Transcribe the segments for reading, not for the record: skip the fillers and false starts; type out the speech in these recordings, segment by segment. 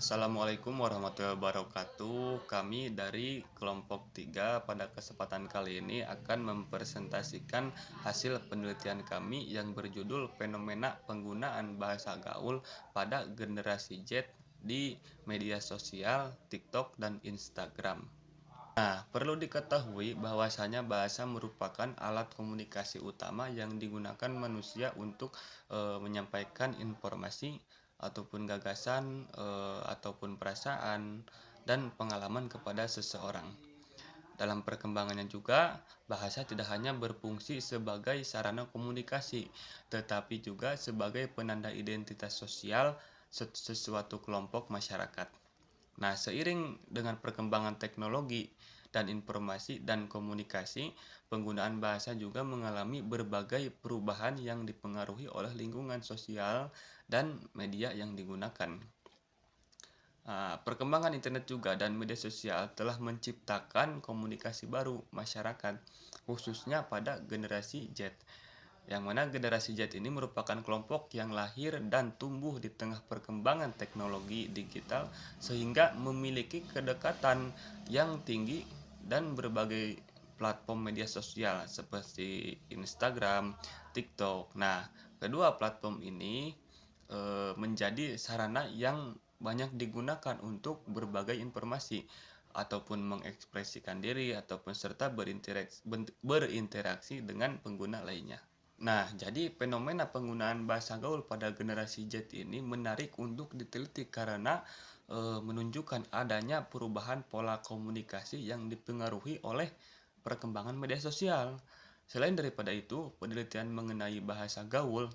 Assalamualaikum warahmatullahi wabarakatuh. Kami dari kelompok 3 pada kesempatan kali ini akan mempresentasikan hasil penelitian kami yang berjudul Fenomena Penggunaan Bahasa Gaul pada Generasi Z di media sosial, TikTok, dan Instagram. Nah, perlu diketahui bahwasanya bahasa merupakan alat komunikasi utama yang digunakan manusia untuk menyampaikan informasi ataupun gagasan ataupun perasaan dan pengalaman kepada seseorang. Dalam perkembangannya juga, bahasa tidak hanya berfungsi sebagai sarana komunikasi, tetapi juga sebagai penanda identitas sosial sesuatu kelompok masyarakat. Nah, seiring dengan perkembangan teknologi dan informasi dan komunikasi, penggunaan bahasa juga mengalami berbagai perubahan yang dipengaruhi oleh lingkungan sosial dan media yang digunakan. Perkembangan internet juga dan media sosial telah menciptakan komunikasi baru masyarakat, khususnya pada generasi Z, yang mana generasi Z ini merupakan kelompok yang lahir dan tumbuh di tengah perkembangan teknologi digital sehingga memiliki kedekatan yang tinggi dan berbagai platform media sosial seperti Instagram, TikTok. Nah, kedua platform ini menjadi sarana yang banyak digunakan untuk berbagai informasi ataupun mengekspresikan diri ataupun serta berinteraksi dengan pengguna lainnya. Nah, jadi fenomena penggunaan bahasa gaul pada generasi Z ini menarik untuk diteliti karena menunjukkan adanya perubahan pola komunikasi yang dipengaruhi oleh perkembangan media sosial. Selain daripada itu, penelitian mengenai bahasa gaul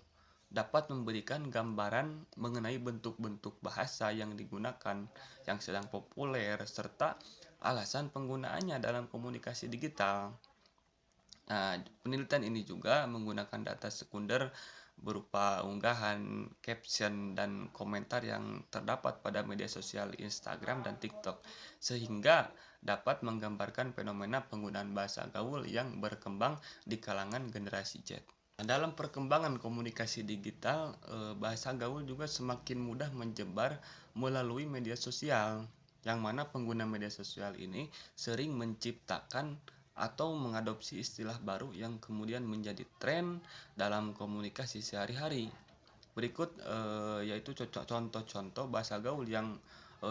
dapat memberikan gambaran mengenai bentuk-bentuk bahasa yang digunakan yang sedang populer serta alasan penggunaannya dalam komunikasi digital. Nah, penelitian ini juga menggunakan data sekunder berupa unggahan, caption, dan komentar yang terdapat pada media sosial Instagram dan TikTok, sehingga dapat menggambarkan fenomena penggunaan bahasa gaul yang berkembang di kalangan generasi Z. Dalam perkembangan komunikasi digital, bahasa gaul juga semakin mudah menyebar melalui media sosial, yang mana pengguna media sosial ini sering menciptakan atau mengadopsi istilah baru yang kemudian menjadi tren dalam komunikasi sehari-hari. Berikut yaitu contoh-contoh bahasa gaul yang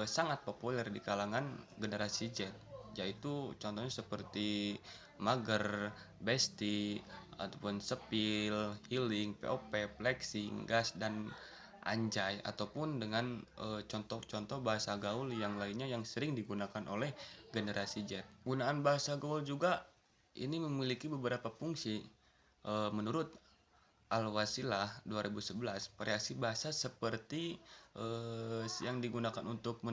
sangat populer di kalangan generasi Z, yaitu contohnya seperti mager, bestie, ataupun sepil, healing, POP, flexing, gas, dan anjay, ataupun dengan contoh-contoh bahasa gaul yang lainnya yang sering digunakan oleh generasi Z. Penggunaan bahasa gaul juga ini memiliki beberapa fungsi. Menurut Al-Wasilah 2011, variasi bahasa seperti yang digunakan untuk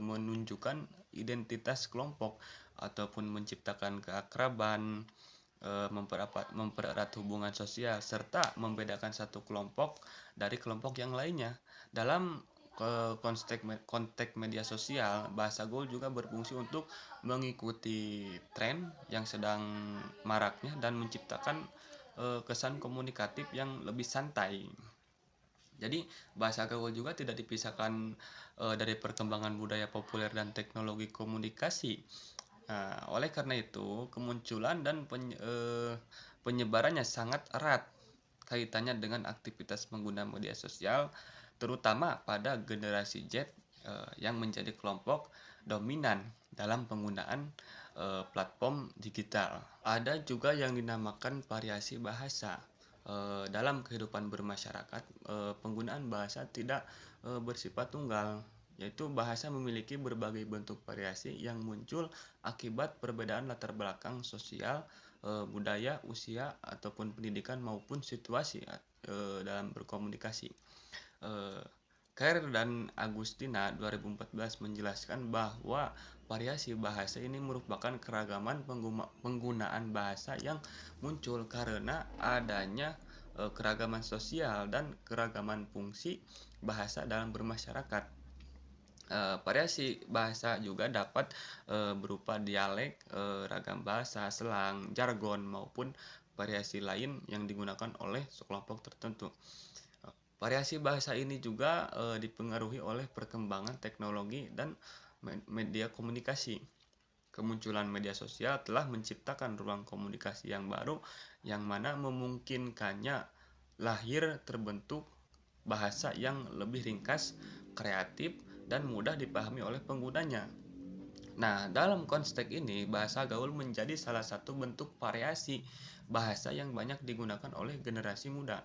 menunjukkan identitas kelompok ataupun menciptakan keakraban, mempererat hubungan sosial serta membedakan satu kelompok dari kelompok yang lainnya. Dalam konteks media sosial, bahasa gaul juga berfungsi untuk mengikuti tren yang sedang maraknya dan menciptakan kesan komunikatif yang lebih santai. Jadi bahasa gaul juga tidak dipisahkan dari perkembangan budaya populer dan teknologi komunikasi. Nah, oleh karena itu, kemunculan dan penyebarannya sangat erat kaitannya dengan aktivitas pengguna media sosial, terutama pada generasi Z yang menjadi kelompok dominan dalam penggunaan platform digital. Ada juga yang dinamakan variasi bahasa. Dalam kehidupan bermasyarakat, penggunaan bahasa tidak bersifat tunggal, yaitu bahasa memiliki berbagai bentuk variasi yang muncul akibat perbedaan latar belakang sosial, budaya, usia, ataupun pendidikan maupun situasi dalam berkomunikasi. Kair dan Agustina 2014 menjelaskan bahwa variasi bahasa ini merupakan keragaman penggunaan bahasa yang muncul karena adanya keragaman sosial dan keragaman fungsi bahasa dalam bermasyarakat. Variasi bahasa juga dapat berupa dialek, ragam bahasa, selang, jargon, maupun variasi lain yang digunakan oleh sekelompok tertentu. Variasi bahasa ini juga dipengaruhi oleh perkembangan teknologi dan media komunikasi. Kemunculan media sosial telah menciptakan ruang komunikasi yang baru yang mana memungkinkannya lahir terbentuk bahasa yang lebih ringkas, kreatif, dan mudah dipahami oleh penggunanya. Nah, dalam konteks ini, bahasa gaul menjadi salah satu bentuk variasi bahasa yang banyak digunakan oleh generasi muda.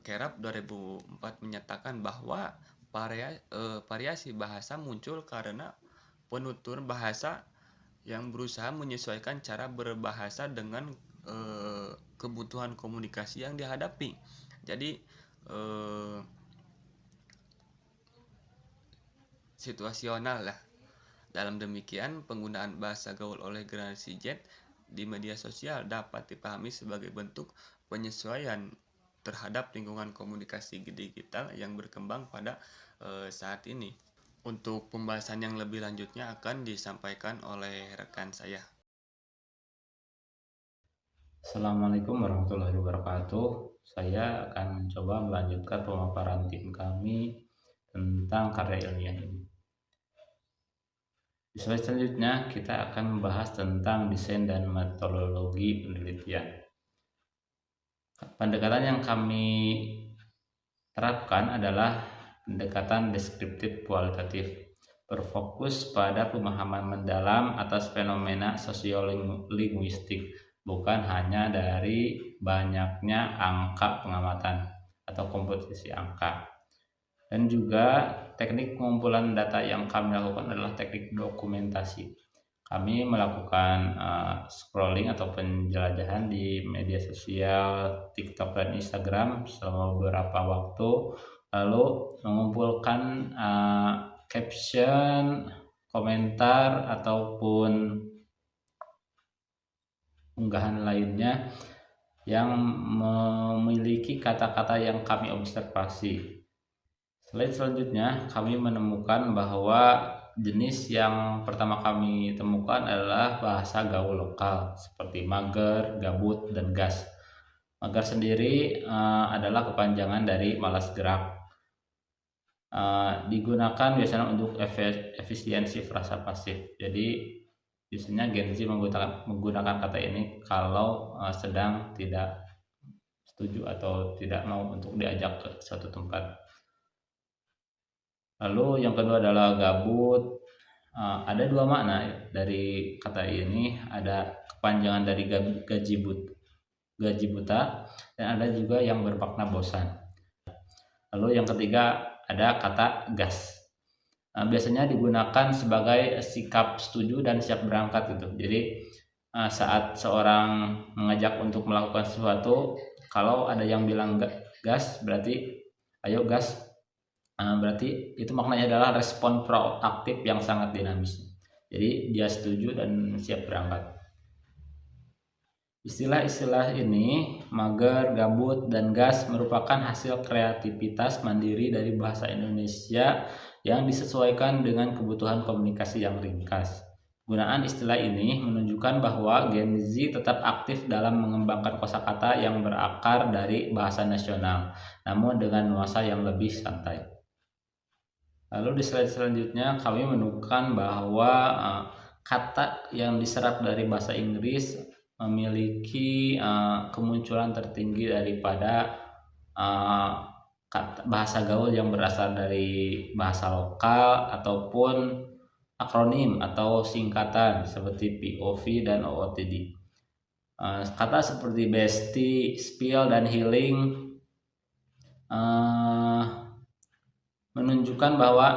Kerap 2004 menyatakan bahwa variasi bahasa muncul karena penutur bahasa yang berusaha menyesuaikan cara berbahasa dengan kebutuhan komunikasi yang dihadapi. Jadi situasional lah. Dalam demikian, penggunaan bahasa gaul oleh generasi Z di media sosial dapat dipahami sebagai bentuk penyesuaian terhadap lingkungan komunikasi digital yang berkembang pada saat ini. Untuk pembahasan yang lebih lanjutnya akan disampaikan oleh rekan saya. Assalamualaikum warahmatullahi wabarakatuh. Saya akan mencoba melanjutkan pemaparan tim kami tentang karya ilmiah ini. Di slide selanjutnya kita akan membahas tentang desain dan metodologi penelitian. Pendekatan yang kami terapkan adalah pendekatan deskriptif kualitatif, berfokus pada pemahaman mendalam atas fenomena sosiolinguistik, bukan hanya dari banyaknya angka pengamatan atau komposisi angka. Dan juga teknik pengumpulan data yang kami lakukan adalah teknik dokumentasi. Kami melakukan scrolling atau penjelajahan di media sosial TikTok dan Instagram selama beberapa waktu, lalu mengumpulkan caption, komentar, ataupun unggahan lainnya yang memiliki kata-kata yang kami observasi. Slide selanjutnya, kami menemukan bahwa jenis yang pertama kami temukan adalah bahasa gaul lokal seperti mager, gabut, dan gas. Mager sendiri adalah kepanjangan dari malas gerak. Digunakan biasanya untuk efisiensi frasa pasif. Jadi biasanya Gen Z menggunakan kata ini kalau sedang tidak setuju atau tidak mau untuk diajak ke suatu tempat. Lalu yang kedua adalah gabut. Ada dua makna dari kata ini, ada kepanjangan dari gaji buta, dan ada juga yang bermakna bosan. Lalu yang ketiga ada kata gas. Biasanya digunakan sebagai sikap setuju dan siap berangkat gitu. Jadi saat seorang mengajak untuk melakukan sesuatu, kalau ada yang bilang gas, berarti ayo gas. Berarti itu maknanya adalah respon proaktif yang sangat dinamis. Jadi dia setuju dan siap berangkat. Istilah-istilah ini, mager, gabut, dan gas merupakan hasil kreativitas mandiri dari bahasa Indonesia yang disesuaikan dengan kebutuhan komunikasi yang ringkas. Penggunaan istilah ini menunjukkan bahwa Gen Z tetap aktif dalam mengembangkan kosakata yang berakar dari bahasa nasional, namun dengan nuansa yang lebih santai. Lalu di slide selanjutnya kami menemukan bahwa kata yang diserap dari bahasa Inggris memiliki kemunculan tertinggi daripada bahasa gaul yang berasal dari bahasa lokal ataupun akronim atau singkatan seperti POV dan OOTD. Kata seperti bestie, spill, dan healing menunjukkan bahwa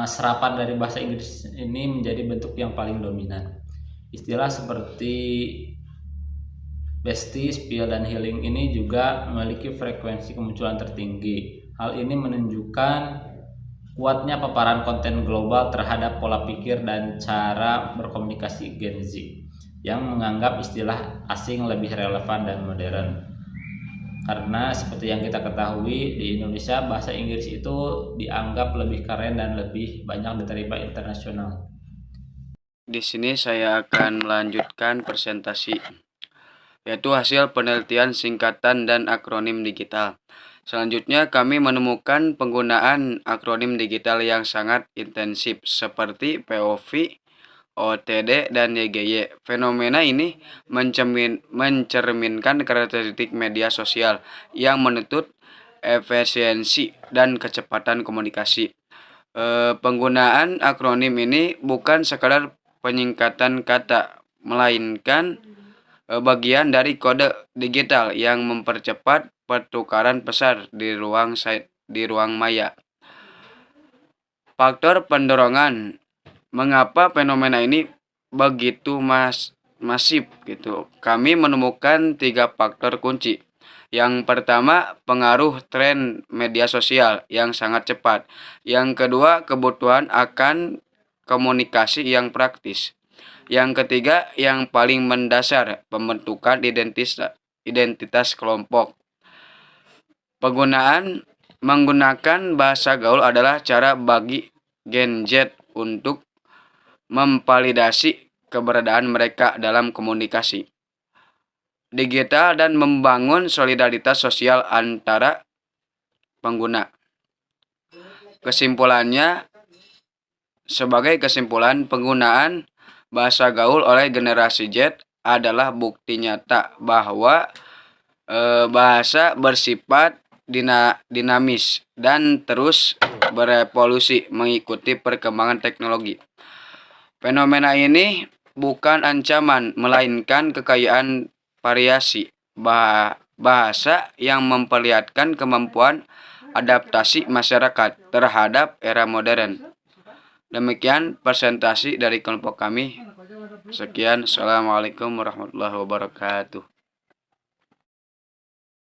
serapan dari bahasa Inggris ini menjadi bentuk yang paling dominan. Istilah seperti bestie, spill, dan healing ini juga memiliki frekuensi kemunculan tertinggi. Hal ini menunjukkan kuatnya paparan konten global terhadap pola pikir dan cara berkomunikasi Gen Z yang menganggap istilah asing lebih relevan dan modern. Karena seperti yang kita ketahui di Indonesia bahasa Inggris itu dianggap lebih keren dan lebih banyak diterima internasional. Di sini saya akan melanjutkan presentasi, yaitu hasil penelitian singkatan dan akronim digital. Selanjutnya, kami menemukan penggunaan akronim digital yang sangat intensif seperti POV, OTD, dan YGY. Fenomena ini mencerminkan karakteristik media sosial yang menuntut efisiensi dan kecepatan komunikasi. Penggunaan akronim ini bukan sekadar penyingkatan kata, melainkan bagian dari kode digital yang mempercepat pertukaran pesan di ruang maya. Faktor pendorongan, mengapa fenomena ini begitu masif gitu. Kami menemukan 3 faktor kunci. Yang pertama, pengaruh tren media sosial yang sangat cepat. Yang kedua, kebutuhan akan komunikasi yang praktis. Yang ketiga, yang paling mendasar, pembentukan identitas kelompok. Menggunakan bahasa gaul adalah cara bagi Gen Z untuk memvalidasi keberadaan mereka dalam komunikasi digital dan membangun solidaritas sosial antara pengguna. Sebagai kesimpulan, penggunaan bahasa gaul oleh generasi Z adalah bukti nyata bahwa bahasa bersifat dinamis dan terus berevolusi mengikuti perkembangan teknologi. Fenomena ini bukan ancaman, melainkan kekayaan variasi bahasa yang memperlihatkan kemampuan adaptasi masyarakat terhadap era modern. Demikian presentasi dari kelompok kami. Sekian, Assalamualaikum warahmatullahi wabarakatuh.